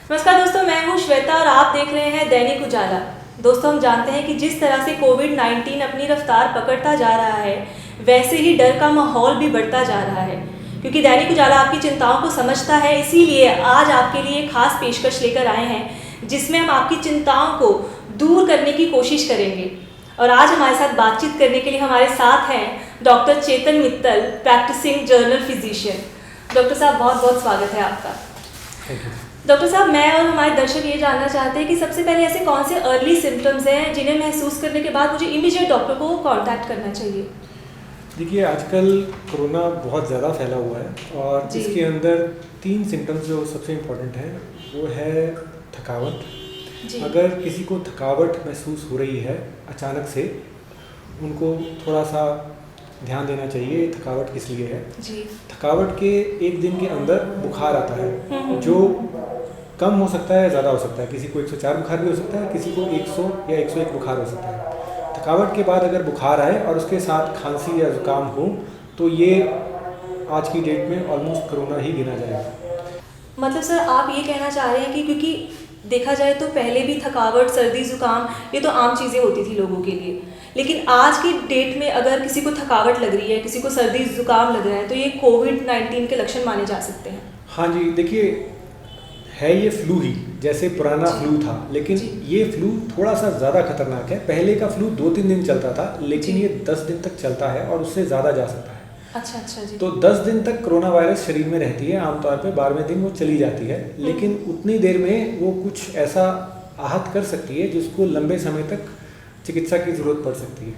नमस्कार दोस्तों, मैं हूं श्वेता और आप देख रहे हैं दैनिक उजाला। दोस्तों, हम जानते हैं कि जिस तरह से कोविड-19 अपनी रफ्तार पकड़ता जा रहा है, वैसे ही डर का माहौल भी बढ़ता जा रहा है। क्योंकि दैनिक उजाला आपकी चिंताओं को समझता है, इसीलिए आज आपके लिए एक खास पेशकश लेकर आए हैं, जिसमें हम आपकी चिंताओं को दूर करने की कोशिश करेंगे। और आज हमारे साथ बातचीत करने के लिए हमारे साथ हैं doctor Chetan Mittal, practising general physician. Doctor साहब, बहुत बहुत स्वागत है आपका। डॉक्टर साहब, मैं और हमारे दर्शक ये जानना चाहते हैं कि सबसे पहले ऐसे कौन से अर्ली सिम्टम्स हैं जिन्हें महसूस करने के बाद मुझे इमीडिएट डॉक्टर को कांटेक्ट करना चाहिए? देखिए, आजकल कोरोना बहुत ज़्यादा फैला हुआ है और इसके अंदर 3 सिम्टम्स जो सबसे इम्पोर्टेंट हैं वो है थकावट। अगर किसी को थकावट महसूस हो रही है अचानक से, उनको थोड़ा सा ध्यान देना चाहिए थकावट किस लिए है। थकावट के 1 दिन के अंदर बुखार आता है जो कम हो सकता है, ज़्यादा हो सकता है। किसी को 104 बुखार भी हो सकता है, किसी को 100 या 101 बुखार हो सकता है। थकावट के बाद अगर बुखार आए और उसके साथ खांसी या जुकाम हो तो ये आज की डेट में ऑलमोस्ट कोरोना ही गिना जाएगा। मतलब सर, आप ये कहना चाह रहे हैं कि क्योंकि देखा जाए तो पहले भी थकावट, सर्दी, जुकाम ये तो आम चीज़ें होती थी लोगों के लिए, लेकिन आज की डेट में अगर किसी को थकावट लग रही है, किसी को सर्दी जुकाम लग रहा है, तो ये कोविड-19 के लक्षण माने जा सकते हैं? हाँ जी, देखिए, है ये फ्लू ही, जैसे पुराना फ्लू था, लेकिन ये फ्लू थोड़ा सा ज़्यादा खतरनाक है। पहले का फ्लू 2-3 दिन चलता था, लेकिन ये 10 दिन तक चलता है और उससे ज़्यादा जा सकता है। अच्छा जी। तो 10 दिन तक कोरोना वायरस शरीर में रहती है, आमतौर पे 12वें दिन वो चली जाती है, लेकिन उतनी देर में वो कुछ ऐसा आहत कर सकती है जिसको लंबे समय तक चिकित्सा की ज़रूरत पड़ सकती है।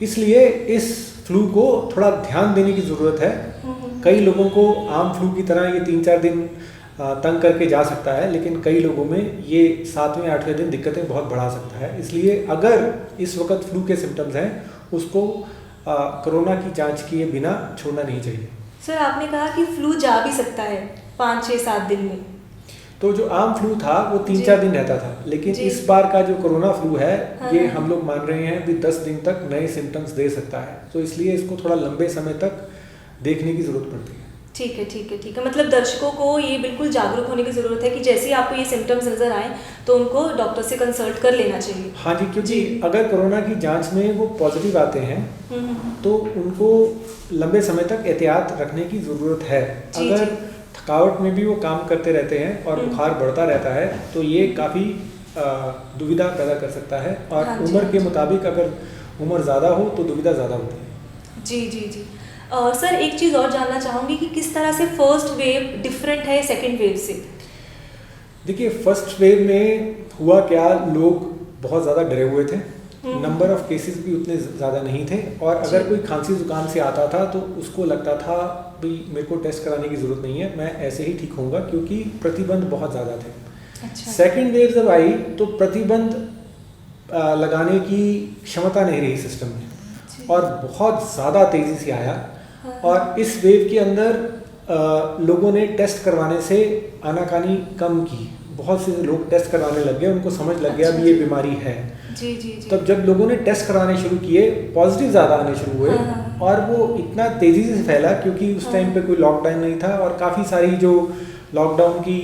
इसलिए इस फ्लू को थोड़ा ध्यान देने की ज़रूरत है। कई लोगों को आम फ्लू की तरह ये 3-4 दिन तंग करके जा सकता है, लेकिन कई लोगों में ये 7वें-8वें दिन दिक्कतें बहुत बढ़ा सकता है। इसलिए अगर इस वक्त फ्लू के सिम्टम्स हैं, उसको कोरोना की जांच किए बिना छोड़ना नहीं चाहिए। सर, आपने कहा कि फ्लू जा भी सकता है 5, 6, 7 दिन में। तो जो आम फ्लू था वो 3-4 दिन रहता था, लेकिन इस बार का जो कोरोना फ्लू है ये हम लोग मान रहे हैं कि 10 दिन तक नए सिम्टम्स दे सकता है। तो इसलिए इसको थोड़ा लंबे समय तक देखने की ज़रूरत पड़ती है। ठीक है। मतलब दर्शकों को ये बिल्कुल जागरूक होने की ज़रूरत है कि जैसे ही आपको ये सिम्टम्स नज़र आए तो उनको डॉक्टर से कंसल्ट कर लेना चाहिए। हाँ जी, क्योंकि अगर कोरोना की जांच में वो पॉजिटिव आते हैं तो उनको लंबे समय तक एहतियात रखने की ज़रूरत है। अगर थकावट में भी वो काम करते रहते हैं और बुखार बढ़ता रहता है तो ये काफ़ी दुविधा पैदा कर सकता है, और उम्र के मुताबिक अगर उम्र ज़्यादा हो तो दुविधा ज़्यादा होती है। जी। सर, एक चीज़ और जानना चाहूँगी कि किस तरह से फर्स्ट वेव डिफरेंट है सेकेंड वेव से? देखिए, फर्स्ट वेव में हुआ क्या, लोग बहुत ज़्यादा डरे हुए थे, नंबर ऑफ केसेस भी उतने ज़्यादा नहीं थे, और अगर कोई खांसी जुकाम से आता था तो उसको लगता था भाई मेरे को टेस्ट कराने की ज़रूरत नहीं है, मैं ऐसे ही ठीक होऊंगा, क्योंकि प्रतिबंध बहुत ज़्यादा थे। अच्छा। सेकेंड वेव जब आई तो प्रतिबंध लगाने की क्षमता नहीं रही सिस्टम में, और बहुत ज़्यादा तेज़ी से आया। और इस वेव के अंदर लोगों ने टेस्ट करवाने से आनाकानी कम की। बहुत से लोग टेस्ट करवाने लग गए, उनको समझ लग गया भी ये बीमारी है। जी। तब जब लोगों ने टेस्ट कराने शुरू किए, पॉजिटिव ज़्यादा आने शुरू हुए, और वो इतना तेज़ी से फैला क्योंकि उस टाइम पे कोई लॉकडाउन नहीं था, और काफ़ी सारी जो लॉकडाउन की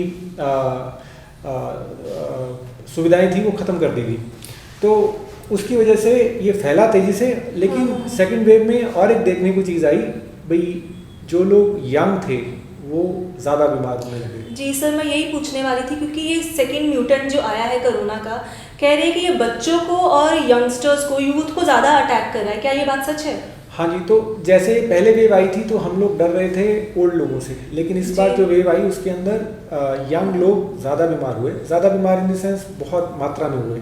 सुविधाएं थी वो ख़त्म कर दी गई, तो उसकी वजह से ये फैला तेज़ी से। लेकिन सेकेंड वेव में और एक देखने को चीज़ आई, भाई जो लोग यंग थे वो ज़्यादा बीमार होने लगे। जी सर, मैं यही पूछने वाली थी, क्योंकि ये सेकेंड म्यूटेंट जो आया है कोरोना का, कह रहे हैं कि ये बच्चों को और यंगस्टर्स को, यूथ को ज़्यादा अटैक कर रहा है। क्या ये बात सच है? हाँ जी, तो जैसे पहले वेव आई थी तो हम लोग डर रहे थे ओल्ड लोगों से, लेकिन इस बार जो वेव आई उसके अंदर यंग लोग ज़्यादा बीमार हुए। ज़्यादा बीमार इन द सेंस बहुत मात्रा में हुए।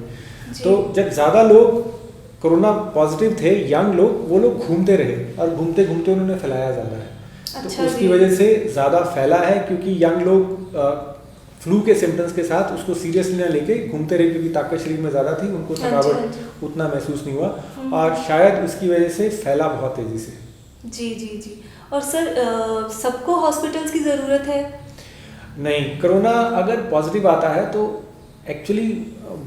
तो जब ज़्यादा लोग कोरोना पॉजिटिव थे, यंग लोग, वो लोग घूमते रहे और घूमते घूमते उन्होंने फैलाया ज़्यादा है। तो उसकी वजह से ज़्यादा फैला है, क्योंकि यंग लोग फ्लू के सिम्टम्स के साथ उसको सीरियसली ना लेके घूमते रहे, क्योंकि ताकत शरीर में ज़्यादा थी, उनको थकावट उतना महसूस नहीं हुआ, और शायद उसकी वजह से फैला बहुत तेज़ी से। जी। और सर, सबको हॉस्पिटल्स की ज़रूरत है? नहीं, कोरोना अगर पॉजिटिव आता है तो एक्चुअली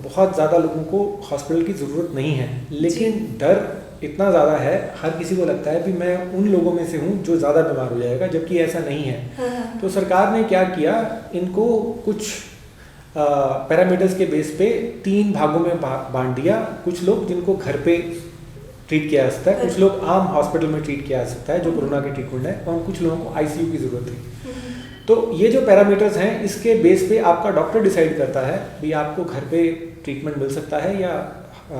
बहुत ज़्यादा लोगों को हॉस्पिटल की ज़रूरत नहीं है, लेकिन डर इतना ज़्यादा है, हर किसी को लगता है कि मैं उन लोगों में से हूँ जो ज़्यादा बीमार हो जाएगा, जबकि ऐसा नहीं है। तो सरकार ने क्या किया, इनको कुछ पैरामीटर्स के बेस पे 3 भागों में बांट दिया। कुछ लोग जिनको घर पे ट्रीट किया जा सकता है, कुछ लोग आम हॉस्पिटल में ट्रीट किया जा सकता है जो कोरोना की ट्रीटमेंट है, और कुछ लोगों को आईसीयू की ज़रूरत है। तो ये जो पैरामीटर्स हैं इसके बेस पे आपका डॉक्टर डिसाइड करता है भी आपको घर पे ट्रीटमेंट मिल सकता है या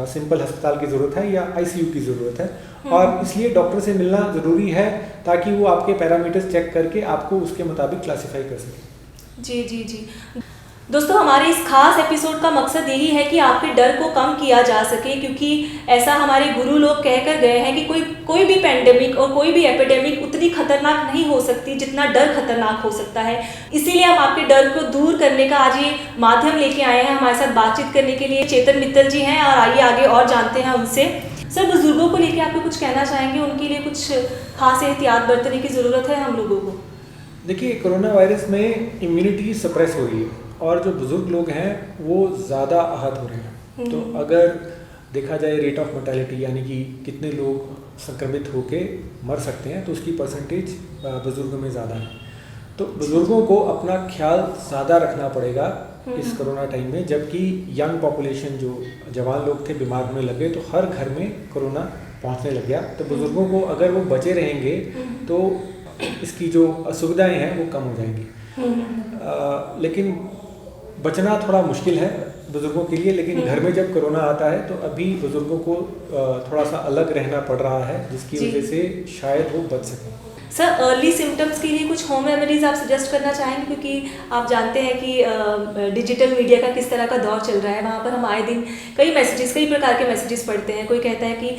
सिंपल अस्पताल की ज़रूरत है या आईसीयू की ज़रूरत है। और इसलिए डॉक्टर से मिलना ज़रूरी है ताकि वो आपके पैरामीटर्स चेक करके आपको उसके मुताबिक क्लासीफाई कर सके। जी जी जी दोस्तों, हमारे इस खास एपिसोड का मकसद यही है कि आपके डर को कम किया जा सके, क्योंकि ऐसा हमारे गुरु लोग कहकर गए हैं कि कोई भी पेंडेमिक और कोई भी एपिडेमिक उतनी खतरनाक नहीं हो सकती जितना डर खतरनाक हो सकता है। इसीलिए हम आपके डर को दूर करने का आज ये माध्यम लेके आए हैं। हमारे साथ बातचीत करने के लिए चेतन मित्तल जी हैं, और आइए आगे और जानते हैं उनसे। सर, बुजुर्गों को लेके आप कुछ कहना चाहेंगे? उनके लिए कुछ खास एहतियात बरतने की ज़रूरत है हम लोगों को? देखिए, कोरोना वायरस में इम्यूनिटी सप्रेस हो रही है और जो बुज़ुर्ग लोग हैं वो ज़्यादा आहत हो रहे हैं। तो अगर देखा जाए रेट ऑफ मोर्टेलिटी, यानी कि कितने लोग संक्रमित होके मर सकते हैं, तो उसकी परसेंटेज बुज़ुर्गों में ज़्यादा है। तो बुज़ुर्गों को अपना ख्याल ज़्यादा रखना पड़ेगा इस कोरोना टाइम में। जबकि यंग पॉपुलेशन, जो जवान लोग थे, बीमार होने लगे तो हर घर में कोरोना पहुंचने लग गया। तो बुज़ुर्गों को अगर वो बचे रहेंगे तो इसकी जो असुविधाएं हैं वो कम हो जाएंगी। लेकिन बचना थोड़ा मुश्किल है बुज़ुर्गों के लिए। लेकिन घर में जब कोरोना आता है तो अभी बुज़ुर्गों को थोड़ा सा अलग रहना पड़ रहा है, जिसकी वजह से शायद वो बच सकें। सर, अर्ली सिम्टम्स के लिए कुछ होम रेमेडीज़ आप सजेस्ट करना चाहेंगे? क्योंकि आप जानते हैं कि डिजिटल मीडिया का किस तरह का दौर चल रहा है। वहाँ पर हम आए दिन कई प्रकार के मैसेजेस पढ़ते हैं। कोई कहता है कि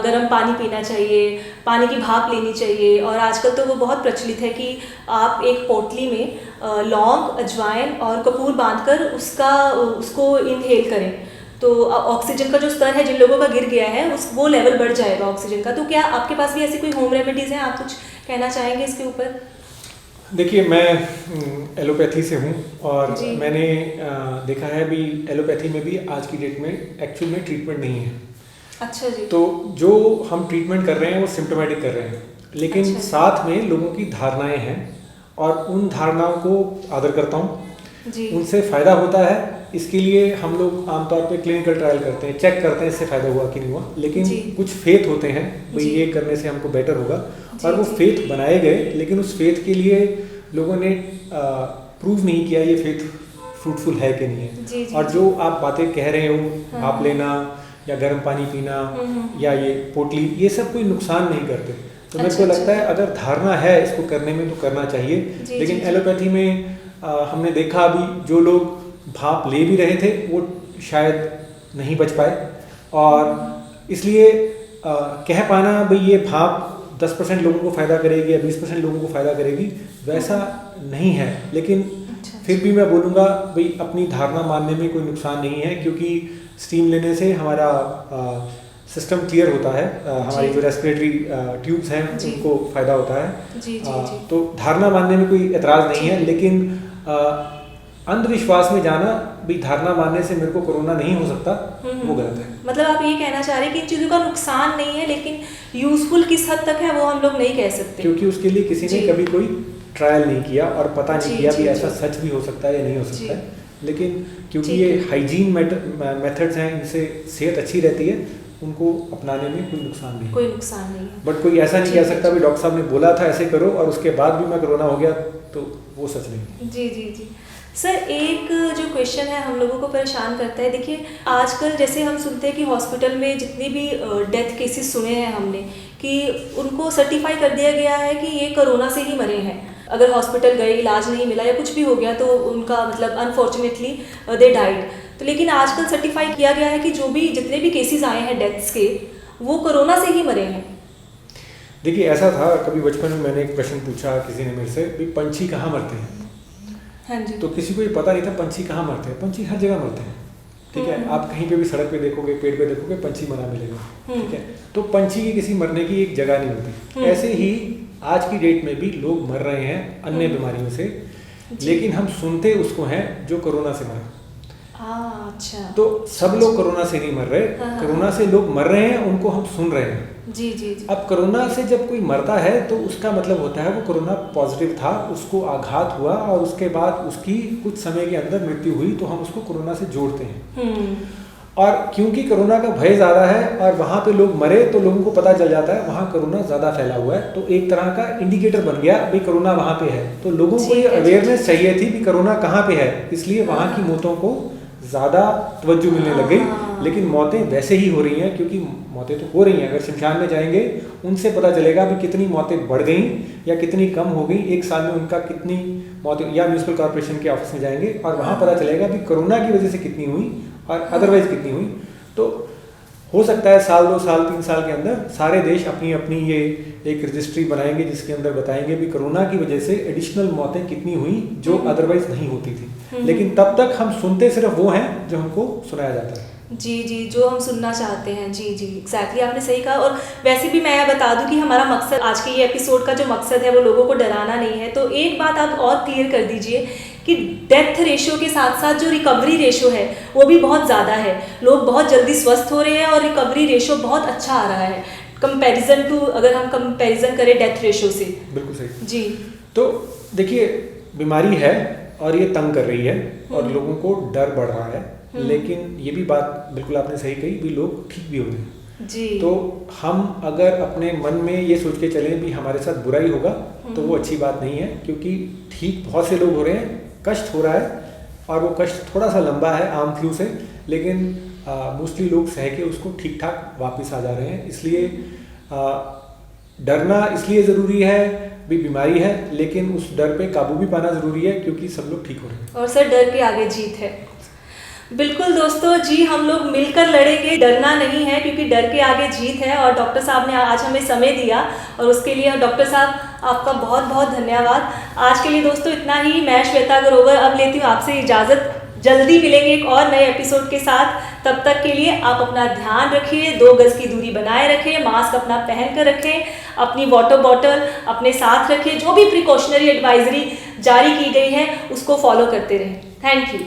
गर्म पानी पीना चाहिए, पानी की भाप लेनी चाहिए, और आजकल तो वो बहुत प्रचलित है कि आप एक पोटली में लौंग, अजवाइन और कपूर बांधकर उसको इनहेल करें, तो ऑक्सीजन का जो स्तर है जिन लोगों का गिर गया है वो लेवल बढ़ जाएगा ऑक्सीजन का। तो क्या आपके पास भी ऐसी कोई होम रेमेडीज़ हैं? आप कुछ कहना चाहेंगे इसके ऊपर? देखिए, मैं एलोपैथी से हूँ और मैंने देखा है भी एलोपैथी में भी आज की डेट में एक्चुअल में ट्रीटमेंट नहीं है। अच्छा जी। तो जो हम ट्रीटमेंट कर रहे हैं वो सिम्टोमेटिक कर रहे हैं, लेकिन साथ में लोगों की धारणाएं हैं और उन धारणाओं को आदर करता हूँ, उनसे फ़ायदा होता है। इसके लिए हम लोग आमतौर पे क्लिनिकल ट्रायल करते हैं, चेक करते हैं इससे फ़ायदा हुआ कि नहीं हुआ। लेकिन कुछ फेथ होते हैं भाई ये करने से हमको बेटर होगा, और वो फेथ बनाए गए, लेकिन उस फेथ के लिए लोगों ने प्रूव नहीं किया ये फेथ फ्रूटफुल है कि नहीं है। और जो आप बातें कह रहे हो, भाप लेना या गर्म पानी पीना या ये पोटली, ये सब कोई नुकसान नहीं करते। तो मेरे को लगता है अगर धारणा है इसको करने में तो करना चाहिए। लेकिन एलोपैथी में हमने देखा अभी जो लोग भाप ले भी रहे थे वो शायद नहीं बच पाए, और इसलिए कह पाना भाई ये भाप 10% लोगों को फ़ायदा करेगी या 20% लोगों को फ़ायदा करेगी, वैसा नहीं है। लेकिन फिर भी मैं बोलूँगा भाई अपनी धारणा मानने में कोई नुकसान नहीं है, क्योंकि स्टीम लेने से हमारा सिस्टम क्लियर होता है, हमारी जो रेस्पिरेटरी ट्यूब्स हैं उनको फ़ायदा होता है। तो धारणा मानने में कोई एतराज़ नहीं है। लेकिन अंधविश्वास में जाना भी धारणा मानने से मेरे को कोरोना नहीं हो सकता, वो गलत है। मतलब आप ये कहना चाह रहे हैं कि इन चीज़ों का नुकसान नहीं है, लेकिन यूजफुल किस हद तक है वो हम लोग नहीं कह सकते, क्योंकि उसके लिए किसी ने कभी कोई ट्रायल नहीं किया और पता नहीं किया कि ऐसा सच भी हो सकता है या नहीं हो सकता है। लेकिन क्योंकि ये हाइजीन मेथड्स हैं, इनसे सेहत अच्छी रहती है, उनको अपनाने में कोई नुकसान नहीं है। बट कोई ऐसा नहीं कह सकता भी डॉक्टर साहब ने बोला था ऐसे करो और उसके बाद भी मैं कोरोना हो गया, तो वो सच नहीं। जी सर, एक जो क्वेश्चन है हम लोगों को परेशान करता है। देखिए, आजकल जैसे हम सुनते हैं कि हॉस्पिटल में जितनी भी डेथ केसेस सुने हैं हमने, कि उनको सर्टिफाई कर दिया गया है कि ये कोरोना से ही मरे हैं। अगर हॉस्पिटल गए, इलाज नहीं मिला या कुछ भी हो गया तो उनका मतलब अनफॉर्चुनेटली दे डाइड। तो लेकिन आजकल सर्टिफाई किया गया है कि जितने भी केसेस आए हैं डेथ्स के, वो कोरोना से ही मरे हैं। देखिए, ऐसा था कभी बचपन में मैंने एक प्रश्न पूछा किसी ने मेरे से, भी पंछी कहाँ मरते हैं? हाँ जी। तो किसी को ये पता नहीं था पंछी कहाँ मरते हैं। पंछी हर जगह मरते हैं, ठीक है। आप कहीं पे भी सड़क पे देखोगे, पेड़ पे देखोगे, पंछी मरा मिलेगा, ठीक है। तो पंछी की किसी मरने की एक जगह नहीं होती। ऐसे ही आज की डेट में भी लोग मर रहे हैं अन्य बीमारियों से, लेकिन हम सुनते उसको हैं जो कोरोना से मरा। हाँ, अच्छा। तो सब लोग कोरोना से नहीं मर रहे, कोरोना से लोग मर रहे हैं, उनको हम सुन रहे हैं। जी जी जी। अब कोरोना से जब कोई मरता है तो उसका मतलब होता है वो कोरोना पॉजिटिव था, उसको आघात हुआ और उसके बाद उसकी कुछ समय के अंदर मृत्यु हुई, तो हम उसको कोरोना से जोड़ते हैं। और क्योंकि कोरोना का भय ज़्यादा है और वहाँ पे लोग मरे तो लोगों को पता चल जाता है वहाँ कोरोना ज़्यादा फैला हुआ है, तो एक तरह का इंडिकेटर बन गया भाई कोरोना वहाँ पे है, तो लोगों को ये अवेयरनेस चाहिए थी कि कोरोना कहाँ पे है, इसलिए वहाँ की मौतों को ज़्यादा तवज्जो मिलने लग गई। लेकिन मौतें वैसे ही हो रही हैं, क्योंकि मौतें तो हो रही हैं, अगर शमशान में जाएंगे उनसे पता चलेगा भी कितनी मौतें बढ़ गई या कितनी कम हो गई, एक साल में उनका कितनी मौतें, या म्यूनिसिपल कॉर्पोरेशन के ऑफिस में जाएंगे और वहाँ पता चलेगा भी कोरोना की वजह से कितनी हुई और अदरवाइज कितनी हुई। तो हो सकता है साल 2 साल 3 साल के अंदर सारे देश अपनी अपनी ये एक रजिस्ट्री बनाएंगे जिसके अंदर बताएंगे भी कोरोना की वजह से एडिशनल मौतें कितनी हुई जो अदरवाइज नहीं होती थी। लेकिन तब तक हम सुनते सिर्फ वो हैं जो हमको सुनाया जाता है। जी जी, जो हम सुनना चाहते हैं। जी जी, एग्जैक्टली, आपने सही कहा। और वैसे भी मैं बता दूं कि हमारा मकसद, आज के ये एपिसोड का जो मकसद है वो लोगों को डराना नहीं है। तो एक बात आप और क्लियर कर दीजिए कि डेथ रेशो के साथ साथ जो रिकवरी रेशो है वो भी बहुत ज़्यादा है, लोग बहुत जल्दी स्वस्थ हो रहे हैं और रिकवरी रेशो बहुत अच्छा आ रहा है कंपैरिजन टू, अगर हम कंपैरिजन करें डेथ रेशो से। बिल्कुल सही जी। तो देखिए, बीमारी है और ये तंग कर रही है और लोगों को डर बढ़ रहा है, लेकिन ये भी बात बिल्कुल आपने सही कही भी लोग ठीक भी हो रहे हैं। जी। तो हम अगर अपने मन में ये सोच के चलें भी हमारे साथ बुरा ही होगा तो वो अच्छी बात नहीं है, क्योंकि ठीक बहुत से लोग हो रहे हैं, कष्ट हो रहा है और वो कष्ट थोड़ा सा लंबा है आम फ्लू से, लेकिन मोस्टली लोग सह के उसको ठीक ठाक वापस आ जा रहे हैं। इसलिए डरना इसलिए ज़रूरी है भी बीमारी है, लेकिन उस डर पे काबू भी पाना ज़रूरी है क्योंकि सब लोग ठीक हो रहे हैं। और सर, डर के आगे जीत है। बिल्कुल दोस्तों जी, हम लोग मिलकर लड़ेंगे, डरना नहीं है क्योंकि डर के आगे जीत है। और डॉक्टर साहब ने आज हमें समय दिया और उसके लिए डॉक्टर साहब आपका बहुत बहुत धन्यवाद। आज के लिए दोस्तों इतना ही। मैं श्वेता ग्रोवर अब लेती हूँ आपसे इजाज़त। जल्दी मिलेंगे एक और नए एपिसोड के साथ। तब तक के लिए आप अपना ध्यान रखिए, 2 गज की दूरी बनाए रखें, मास्क अपना पहन कर रखें, अपनी वाटर बॉटल अपने साथ रखें, जो भी प्रिकॉशनरी एडवाइजरी जारी की गई है उसको फॉलो करते रहें। Thank you.